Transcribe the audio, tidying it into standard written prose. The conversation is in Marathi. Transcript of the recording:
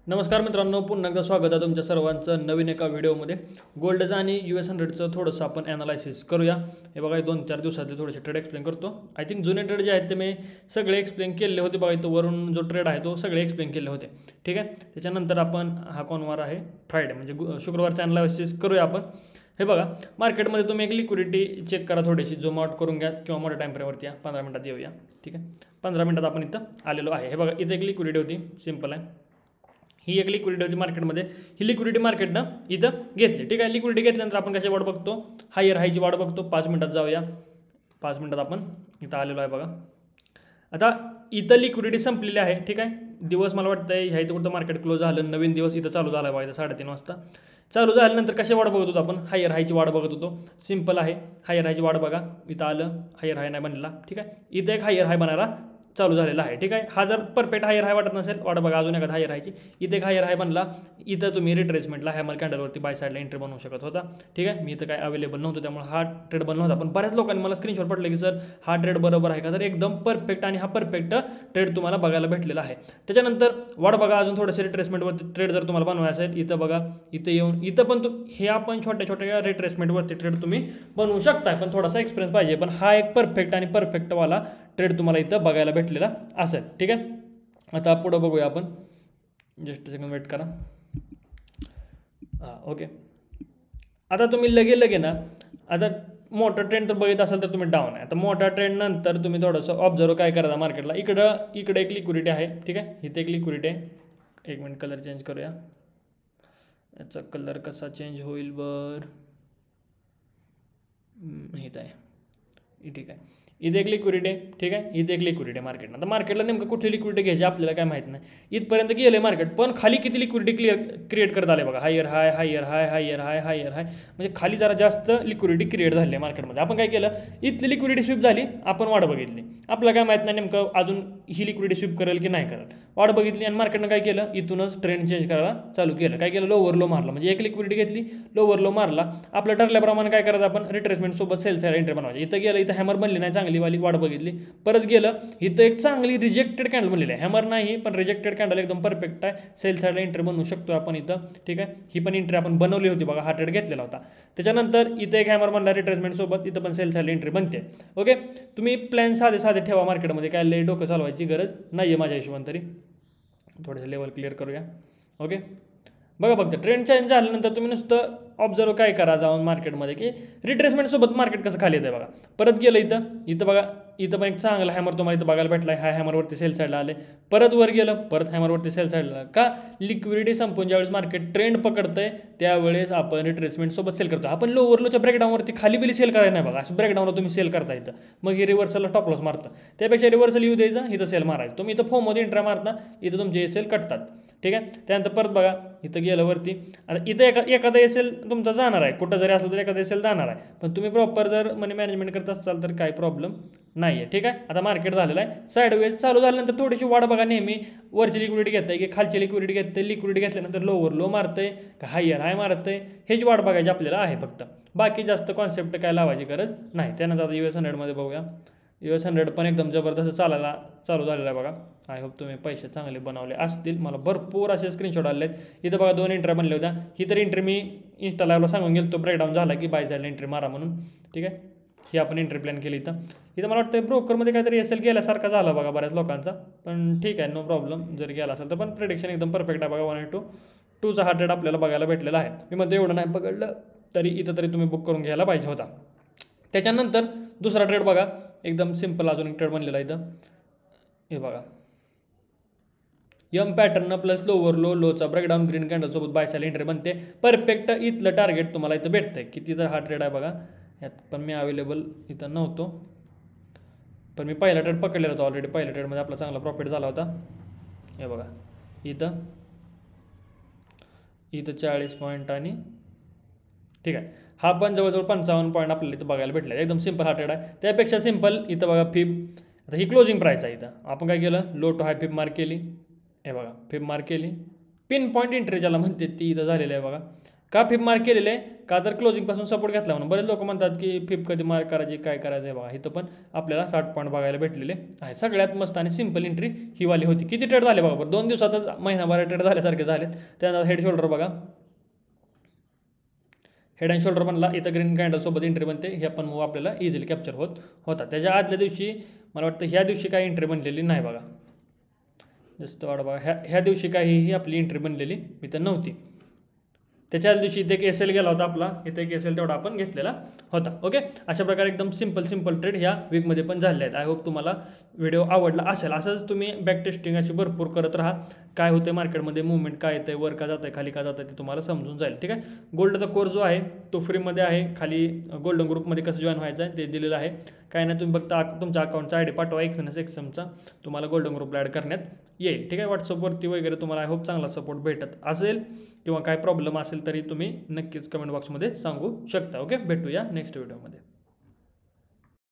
नमस्कार मित्रांनो, पुन्हा एकदा स्वागत आहे तुमच्या सर्वांचं नवीन एका व्हिडिओमध्ये. गोल्डचं आणि US100चं थोडंसं आपण ॲनालायसिस करूया. हे बघा, 2-4 दिवसातले थोडेसे ट्रेड एक्सप्लेन करतो. आय थिंक जुने ट्रेड जे आहेत ते मी सगळे एक्सप्लेन केले होते. बघा, इथं वरून जो ट्रेड आहे तो सगळे एक्सप्लेन केले होते. ठीक आहे. त्याच्यानंतर आपण हा कोणवार आहे, फ्रायडे म्हणजे शुक्रवारचं ॲनालायसिस करूया आपण. हे बघा, मार्केटमध्ये तुम्ही एक लिक्विडिटी चेक करा, थोडीशी झूम आउट करून घ्या किंवा मोठ्या टाइम फ्रेमवरती या. 15 मिनिटात येऊया. ठीक आहे. 15 मिनिटात आपण इथं आलेलो आहे. हे बघा, इथं एक लिक्विडिटी होती, सिम्पल आहे. ही एक लिक्विडिटी होती मार्केटमध्ये. ही लिक्विडिटी मार्केटनं इथं घेतली. ठीक आहे. लिक्विडिटी घेतल्यानंतर आपण कशी वाट बघतो, हायर हायची वाट बघतो. 5 मिनिटात जाऊया. 5 मिनिटात आपण इथं आलेलो आहे बघा. आता इथं लिक्विडिटी संपलेली आहे. ठीक आहे. दिवस मला वाटतं ह्या इथं कुठं मार्केट क्लोज झालं, नवीन दिवस इथं चालू झाला आहे बघा. इथं 3:30 वाजता चालू झाल्यानंतर कशी वाट बघत होतो आपण, हायर हायची वाट बघत होतो. सिम्पल आहे, हायर हायची वाट बघा. इथं आलं, हायर हाय नाही बनलेला. ठीक आहे. इथं एक हायर हाय बनायला चालू झालेला आहे. ठीक आहे. हा जर परफेक्ट हायर हाय वाटत नसेल, वाट बघा अजून एखादा हायर हायची. इथे एक हायर हाय बनला, इथं तुम्ही रिट्रेसमेंटला हॅमर कॅन्डलवरती बाय साईडला एंट्री बनवू शकत होता. ठीक आहे. मी इथं काय अवेलेबल नव्हतं, त्यामुळे हा ट्रेड बनला होता. पण बऱ्याच लोकांनी मला स्क्रीनशॉट पडले की सर हा ट्रेड बरोबर आहे का, तर एकदम परफेक्ट आणि हा परफेक्ट ट्रेड तुम्हाला बघायला भेटलेला आहे. त्याच्यानंतर वाट बघा अजून थोडेसे रिट्रेसमेंटवरती ट्रेड जर तुम्हाला बनवायचं असेल, इथं बघा, इथं येऊन इथं पण हे आपण छोट्या छोट्या रिट्रेसमेंटवरती ट्रेड तुम्ही बनवू शकता. पण थोडासा एक्सपिरियन्स पाहिजे. पण हा एक परफेक्ट आणि परफेक्टवाला ट्रेड तुम्हाला इथं बघायला भेटलेला असेल. ठीक आहे. आता पुढं बघूया आपण. जस्ट सेकंड वेट करा. हां, ओके. आता तुम्ही लगे ना, आता मोठा ट्रेंड तर बघित असाल तर तुम्ही डाऊन आहे. आता मोठा ट्रेंड नंतर तुम्ही थोडंसं ऑब्झर्व काय करा मार्केटला. इकडं एक लिक्विडिटी आहे. ठीक आहे. इथे एक लिक्विडिटी आहे. एक मिनिट, कलर चेंज करूया. याचा कलर कसा चेंज होईल बर, इथं आहे. ठीक आहे. इथे एक लिक्विडिटी आहे. ठीक आहे. इथे एक लिक्विडिटी आहे मार्केटनं. आता मार्केटला नेमकं कुठली लिक्विडिटी घ्यायची आपल्याला काय माहीत नाही. इथपर्यंत गेलं आहे मार्केट, पण खाली किती लिक्विडिटी क्रिएट करत आले बघा. हायर हाय, हायर हाय, हायर हाय, हायर हाय, म्हणजे खाली जरा जास्त लिक्विडिटी क्रिएट झाली आहे मार्केटमध्ये. आपण काय केलं, इथली लिक्विडिटी स्वीप झाली, आपण वाट बघितली. आपल्याला काय माहीत नाही नेमकं अजून ही लिक्विडिटी स्वीप करेल की नाही करेल. वाट बघितली आणि मार्केटनं काय केलं, इथूनच ट्रेंड चेंज करायला चालू केलं. काय केलं, लोवर लो मारला. म्हणजे एक लिक्विडिटी घेतली, लोवर लो मारला. आपल्या ठरल्याप्रमाणे काय करायचं, आपण रिट्रेसमेंट सोबत सेल साईड एंट्री बनवायची. इथं गेलं, इथं हॅमर बनली नाही, चांगली वाली वाट बघितली, परत गेलं, इथं एक चांगली रिजेक्टेड कॅन्डल बनलेली आहे. हॅमर नाही पण रिजेक्टेड कॅन्डल एकदम परफेक्ट आहे. सेल साईडला एंट्री बनवू शकतो आपण इथं. ठीक आहे. ही पण एंट्री आपण बनवली होती बघा, हा ट्रेड घेतलेला होता. त्याच्यानंतर इथं एक हॅमर बनला रिट्रेसमेंट सोबत, इथं पण सेल साईडला एंट्री बनते. ओके. तुम्ही प्लॅन साधे साधे ठेवा मार्केटमध्ये, काय लय डोकं चालवायची गरज नाही आहे माझ्या हिशोबाने तरी. थोडेसे लेवल क्लिअर करूया. ओके. बघा, फक्त ट्रेंड चेंज झाल्यानंतर तुम्ही नुसतं ऑब्झर्व काय करा जाऊन मार्केटमध्ये की रिट्रेसमेंटसोबत मार्केट कसं खाली येतं बघा. परत गेलं इथं बघा, इथं पण एक चांगला हॅमर तुम्हाला इथं बघायला भेटला आहे. ह्या हॅमरवरती सेल साईडला आले, परत वर गेलं, परत हॅमरवरती सेल साईडला. का, लिक्विडिटी संपून ज्यावेळेस मार्केट ट्रेंड पकडतंय त्यावेळेस आपण रिट्रेसमेंटसोबत सेल करतो. आपण लोच्या ब्रेकडाऊनवरती खाली बिली सेल करायला नाही बघा. असं ब्रेकडाऊनवर तुम्ही सेल करता इथं, मग हे रिव्हर्सलला टॉप लॉस मारतं. त्यापेक्षा रिव्हर्सल येऊ द्यायचं, इथं सेल मारायचं. तुम्ही इथं फोममध्ये एंट्री मारता, इथं तुमचे सेल कटतात. ठीक आहे. त्यानंतर परत बघा, इथं गेलं वरती. आता इथं एखादा एसेल तुमचा जाणार आहे, कुठं जरी असलं तर एखादा एसेल जाणार आहे. पण तुम्ही प्रॉपर जर मनी मॅनेजमेंट करत असाल तर काही प्रॉब्लेम नाही आहे. ठीक आहे. आता मार्केट झालेलं आहे साईडवेज. चालू झाल्यानंतर थोडीशी वाट बघा. नेहमी वरची लिक्विडिटी घेताय की खालची लिक्विडिटी घेते. लिक्विडिटी घेतल्यानंतर लोवर लो मारतंय का हायर हाय मारतंय, ह्याची वाट बघायची आपल्याला आहे फक्त. बाकी जास्त कॉन्सेप्ट काय लावायची गरज नाही. त्यानंतर आता US100मध्ये बघूया. US100 पण एकदम जबरदस्त चालू झालेला आहे बघा. आय होप तुम्ही पैसे चांगले बनवले असतील. मला भरपूर असे स्क्रीनशॉट आले आहेत. इथं बघा 2 एंट्री बनल्या होत्या. ही तर एंट्री मी इन्स्टा लाईव्हला सांगून गेलो, तो ब्रेकडाऊन झाला की बाय साईडला एंट्री मारा म्हणून. ठीक आहे. ही आपण एंट्री प्लॅन केली इथं मला वाटतं ब्रोकरमध्ये काहीतरी एसेल गेल्यासारखा झाला बघा बऱ्याच लोकांचा. पण ठीक आहे, नो प्रॉब्लेम. जर गेला असेल तर पण प्रेडिक्शन एकदम परफेक्ट आहे बघा. 182चा हा ट्रेड आपल्याला बघायला भेटलेला आहे. मी मध्ये एवढं नाही पकडलं तरी इथं तरी तुम्ही बुक करून घ्यायला पाहिजे होता. त्याच्यानंतर दुसरा ट्रेड बघा, एकदम सिम्पल अजून एक ट्रेड बनलेला इथं. हे बघा, यम पॅटर्न प्लस लोचा ब्रेकडाऊन ग्रीन कॅन्डलसोबत बाय साईड एंट्री बनते. परफेक्ट इथलं टार्गेट तुम्हाला इथं भेटतंय. किती तर हा ट्रेड आहे बघा. यात पण मी अवेलेबल इथं नव्हतो, पण मी पहिला ट्रेड पकडलेला होता ऑलरेडी. पहिल्या ट्रेडमध्ये आपला चांगला प्रॉफिट झाला होता. हे बघा, इथं 40 पॉईंट आणि ठीक आहे. हा पण जवळजवळ 55 पॉईंट आपल्याला इथं बघायला भेटला. एकदम सिंपल हा ट्रेड आहे. त्यापेक्षा सिंपल इथं बघा, फिब. आता ही क्लोजिंग प्राईस आहे. इथं आपण काय केलं, low to high fib mark केली. हे बघा, फिब मार्क केली. पिन पॉईंट एंट्री ज्याला म्हणते ती इथं झालेली आहे बघा. का फिप मार्क केलेलं आहे? का तर क्लोजिंगपासून सपोर्ट घेतला म्हणून. बरेच लोक म्हणतात की फिप कधी मार्क करायची, काय करायचं आहे बघा. इथं पण आपल्याला 60 पॉईंट बघायला भेटलेले आहे. सगळ्यात मस्त आणि सिंपल एंट्री ही वाली होती. किती ट्रेड झाले बघा बरं, 2 दिवसातच महिनाभर ट्रेड झाल्यासारखे झालेत. त्यानंतर हेड शोल्डर बघा, हेड अँड शोल्डर बनला, इथं ग्रीन कॅन्डलसोबत एंट्री बनते. हे पण मूव आपल्याला इझिली कॅप्चर होता. त्याच्या आदल्या दिवशी मला वाटतं ह्या दिवशी काही एंट्री बनलेली नाही बघा. जस्ट वाढ बघा, ह्या दिवशी काहीही आपली एंट्री बनलेली इथं नव्हती. त्याच्याच दिवशी इथे एक एस-एल गेला होता आपला, इथे एक एस-एल तेवढा आपण घेतलेला होता. ओके, अशा प्रकारे एकदम सिंपल ट्रेड ह्या वीकमध्ये पण झाले आहेत. आय होप तुम्हाला व्हिडिओ आवडला असेल. असंच तुम्ही बॅक टेस्टिंग अशी भरपूर करत राहा. काय होतं मार्केटमध्ये, मुवमेंट काय येतं, वर का जातं आहे, खाली का जातं आहे, ते तुम्हाला समजून जाईल. ठीक आहे. गोल्डचा कोर्स जो आहे तो फ्रीमध्ये आहे. खाली गोल्डन ग्रुपमध्ये कसं जॉईन व्हायचं आहे ते दिलेलं आहे. काय नाही, तुम्ही फक्त तुमच्या अकाउंटचा आय डी पाठवा, एक्सएमचा, तुम्हाला गोल्डन ग्रुपला ॲड करण्यात येईल. ठीक आहे. व्हॉट्सअपवरती वगैरे तुम्हाला आय होप चांगला सपोर्ट भेटत असेल किंवा काय प्रॉब्लेम असेल तरी तुम्ही नक्कीच कमेंट बॉक्समध्ये सांगू शकता. ओके, भेटूया नेक्स्ट व्हिडिओमध्ये.